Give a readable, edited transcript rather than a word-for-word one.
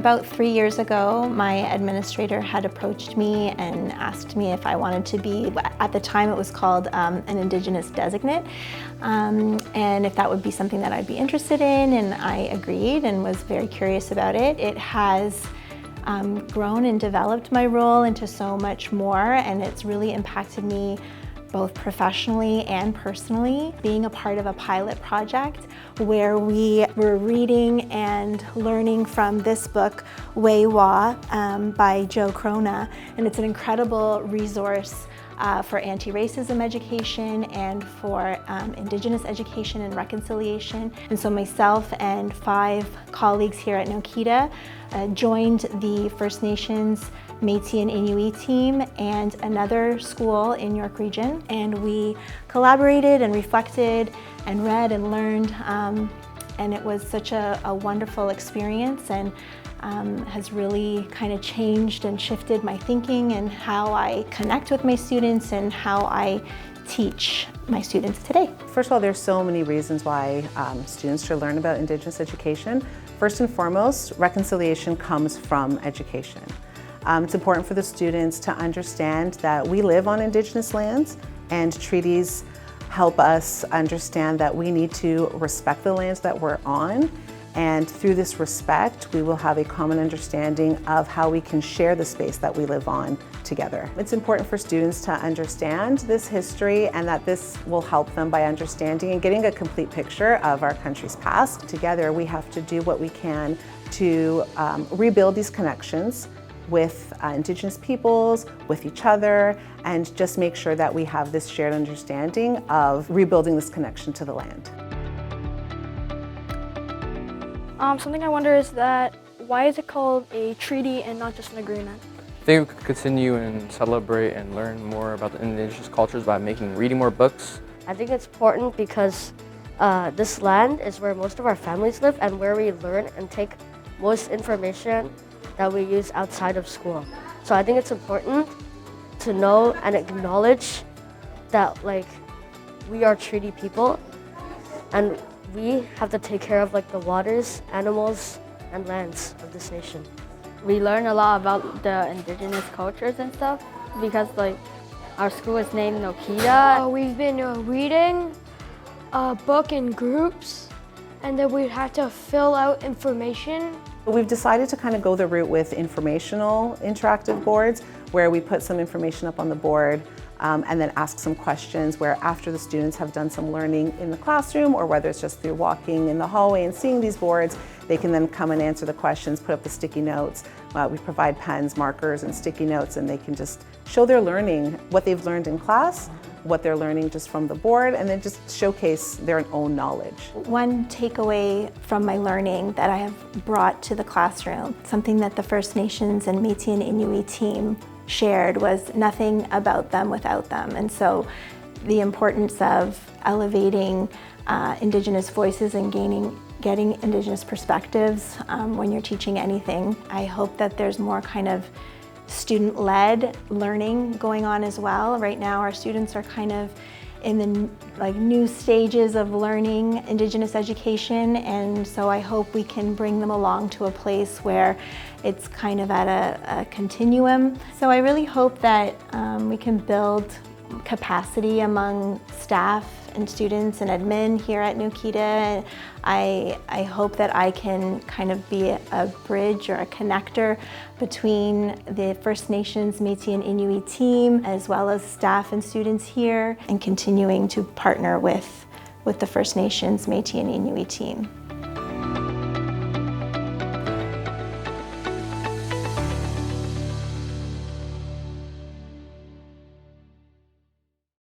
About 3 years ago, my administrator had approached me and asked me if I wanted to be, at the time it was called an Indigenous Designate, and if that would be something that I'd be interested in, and I agreed and was very curious about it. It has grown and developed my role into so much more, and it's really impacted me both professionally and personally. Being a part of a pilot project where we were reading and learning from this book, Wayi Wah, by Jo Chrona, and it's an incredible resource for anti-racism education and for Indigenous education and reconciliation. And so myself and 5 colleagues here at Nokiidaa joined the First Nations, Métis and Inuit team and another school in York Region, and we collaborated and reflected and read and learned, and it was such a wonderful experience, and has really kind of changed and shifted my thinking and how I connect with my students and how I teach my students today. First of all, there's so many reasons why students should learn about Indigenous education. First and foremost, reconciliation comes from education. It's important for the students to understand that we live on Indigenous lands, and treaties help us understand that we need to respect the lands that we're on. And through this respect, we will have a common understanding of how we can share the space that we live on together. It's important for students to understand this history, and that this will help them by understanding and getting a complete picture of our country's past. Together, we have to do what we can to rebuild these connections with Indigenous peoples, with each other, and just make sure that we have this shared understanding of rebuilding this connection to the land. Something I wonder is that why is it called a treaty and not just an agreement? I think we could continue and celebrate and learn more about the Indigenous cultures by reading more books. I think it's important because this land is where most of our families live and where we learn and take most information that we use outside of school. So I think it's important to know and acknowledge that we are treaty people, and we have to take care of the waters, animals, and lands of this nation. We learn a lot about the Indigenous cultures and stuff because our school is named Nokiidaa. We've been reading a book in groups, and then we have to fill out information. We've decided to kind of go the route with informational interactive boards, where we put some information up on the board and then ask some questions, where after the students have done some learning in the classroom, or whether it's just through walking in the hallway and seeing these boards, they can then come and answer the questions, put up the sticky notes. We provide pens, markers, and sticky notes, and they can just show their learning, what they've learned in class, what they're learning just from the board, and then just showcase their own knowledge. One takeaway from my learning that I have brought to the classroom, something that the First Nations and Métis and Inuit team shared, was nothing about them without them. And so the importance of elevating Indigenous voices and getting Indigenous perspectives when you're teaching anything. I hope that there's more kind of student-led learning going on as well. Right now our students are kind of in the new stages of learning Indigenous education, and so I hope we can bring them along to a place where it's kind of at a continuum. So I really hope that we can build capacity among staff and students and admin here at Nokiidaa. I hope that I can kind of be a bridge or a connector between the First Nations, Métis and Inuit team, as well as staff and students here, and continuing to partner with the First Nations, Métis and Inuit team.